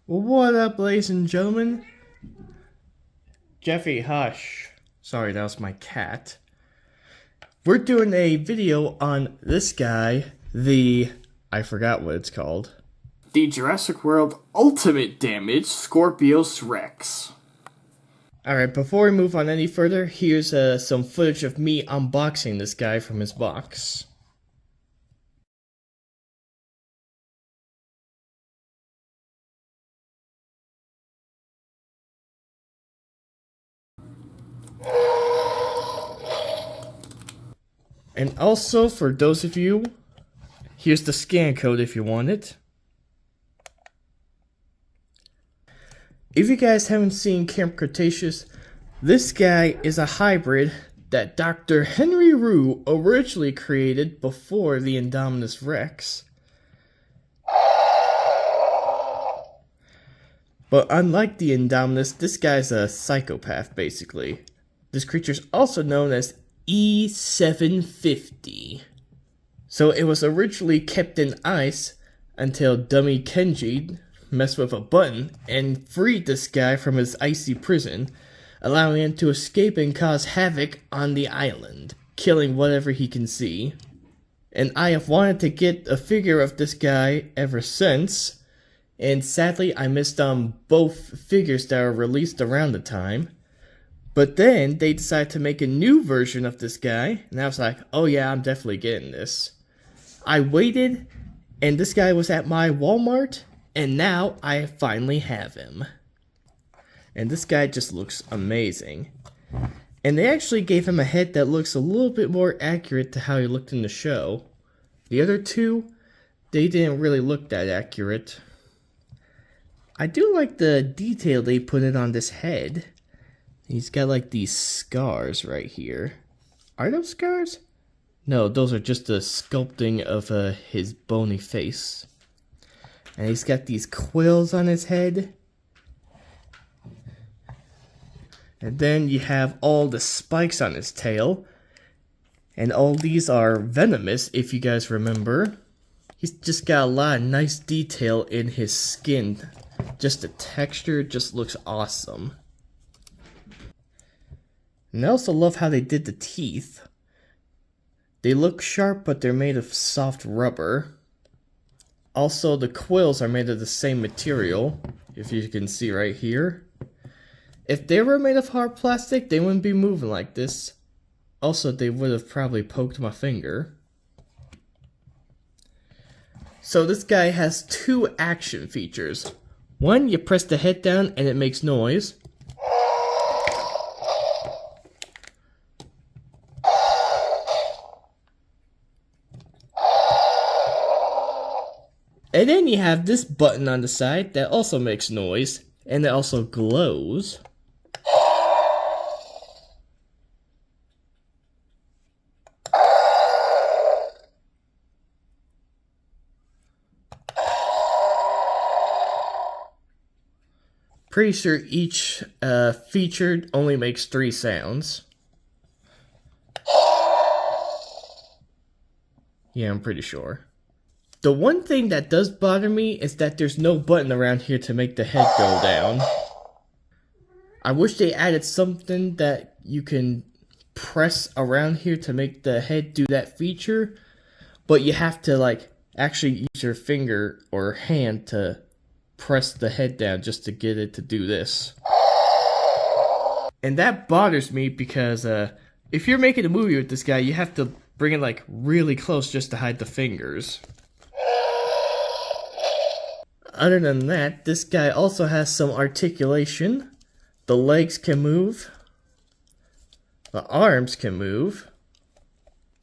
What up, ladies and gentlemen? Jeffy, hush. Sorry, that was my cat. We're doing a video on this guy, I forgot what it's called. The Jurassic World Ultimate Damage Scorpios Rex. Alright, before we move on any further, here's some footage of me unboxing this guy from his box. And also, for those of you, here's the scan code if you want it. If you guys haven't seen Camp Cretaceous, this guy is a hybrid that Dr. Henry Rue originally created before the Indominus Rex. But unlike the Indominus, this guy's a psychopath basically. This creature's also known as E750. So it was originally kept in ice until dummy Kenji messed with a button and freed this guy from his icy prison, allowing him to escape and cause havoc on the island, killing whatever he can see. And I have wanted to get a figure of this guy ever since, and sadly I missed on both figures that were released around the time. But then they decided to make a new version of this guy, and I was like, oh yeah, I'm definitely getting this. I waited, and this guy was at my Walmart, and now I finally have him. And this guy just looks amazing. And they actually gave him a head that looks a little bit more accurate to how he looked in the show. The other two, they didn't really look that accurate. I do like the detail they put in on this head. He's got like these scars right here. Are those scars? No, those are just the sculpting of his bony face. And he's got these quills on his head. And then you have all the spikes on his tail. And all these are venomous, if you guys remember. He's just got a lot of nice detail in his skin. Just the texture just looks awesome. And I also love how they did the teeth. They look sharp, but they're made of soft rubber. Also, the quills are made of the same material, if you can see right here. If they were made of hard plastic, they wouldn't be moving like this. Also, they would have probably poked my finger. So this guy has two action features. One, you press the head down and it makes noise. And then you have this button on the side that also makes noise, and it also glows. Pretty sure each feature only makes 3 sounds. Yeah, I'm pretty sure. The one thing that does bother me is that there's no button around here to make the head go down. I wish they added something that you can press around here to make the head do that feature, but you have to like actually use your finger or hand to press the head down just to get it to do this. And that bothers me because if you're making a movie with this guy, you have to bring it like really close just to hide the fingers. Other than that, this guy also has some articulation. The legs can move. The arms can move.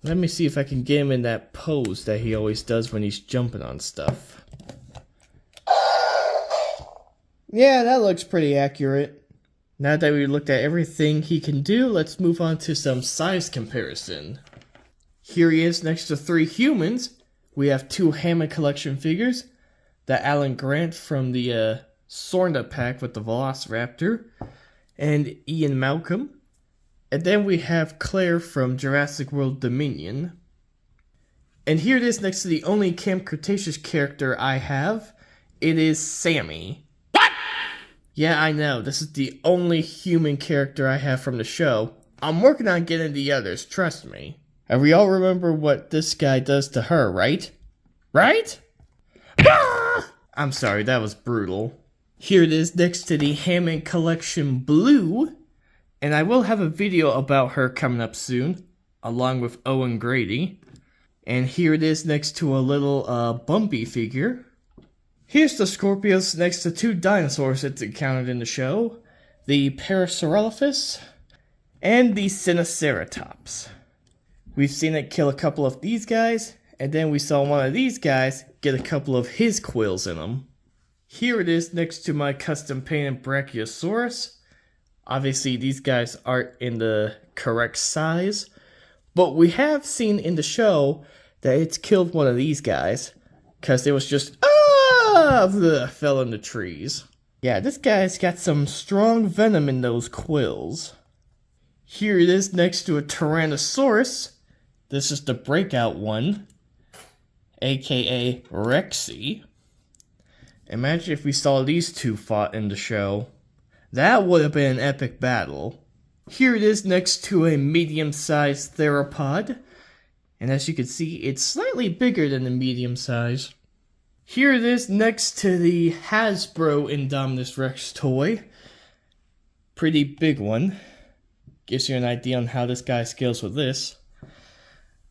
Let me see if I can get him in that pose that he always does when he's jumping on stuff. Yeah, that looks pretty accurate. Now that we looked at everything he can do, let's move on to some size comparison. Here he is next to 3 humans. We have 2 Hammond Collection figures. The Alan Grant from the Sorna pack with the Velociraptor, and Ian Malcolm. And then we have Claire from Jurassic World Dominion. And here it is next to the only Camp Cretaceous character I have. It is Sammy. What? Yeah, I know, this is the only human character I have from the show. I'm working on getting the others, trust me. And we all remember what this guy does to her, right? Right? Ah! I'm sorry, that was brutal. Here it is next to the Hammond Collection Blue. And I will have a video about her coming up soon, along with Owen Grady. And here it is next to a little Bumpy figure. Here's the Scorpios next to two dinosaurs that's encountered in the show. The Parasaurolophus and the Sinoceratops. We've seen it kill a couple of these guys, and then we saw one of these guys get a couple of his quills in them. Here it is next to my custom painted Brachiosaurus. Obviously, these guys aren't in the correct size, but we have seen in the show that it's killed one of these guys, because it was just, fell in the trees. Yeah, this guy's got some strong venom in those quills. Here it is next to a Tyrannosaurus. This is the breakout one, aka Rexy. Imagine if we saw these two fought in the show. That would have been an epic battle. Here it is next to a medium-sized theropod. And as you can see, it's slightly bigger than the medium size. Here it is next to the Hasbro Indominus Rex toy. Pretty big one. Gives you an idea on how this guy scales with this.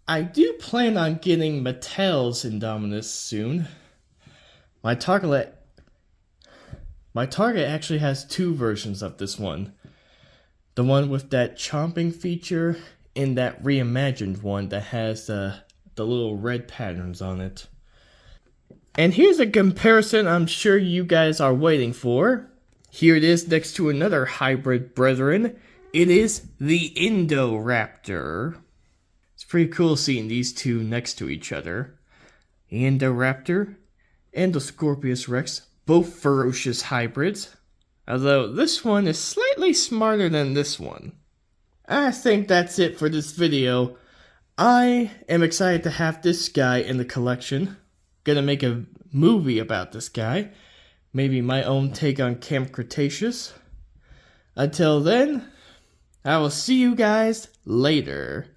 I do plan on getting Mattel's Indominus soon. My Target actually has two versions of this one. The one with that chomping feature and that reimagined one that has the little red patterns on it. And here's a comparison I'm sure you guys are waiting for. Here it is next to another hybrid brethren. It is the Indoraptor. It's pretty cool seeing these two next to each other. The Indoraptor and the Scorpios Rex, both ferocious hybrids, although this one is slightly smarter than this one. I think that's it for this video. I am excited to have this guy in the collection. Gonna make a movie about this guy. Maybe my own take on Camp Cretaceous. Until then, I will see you guys later.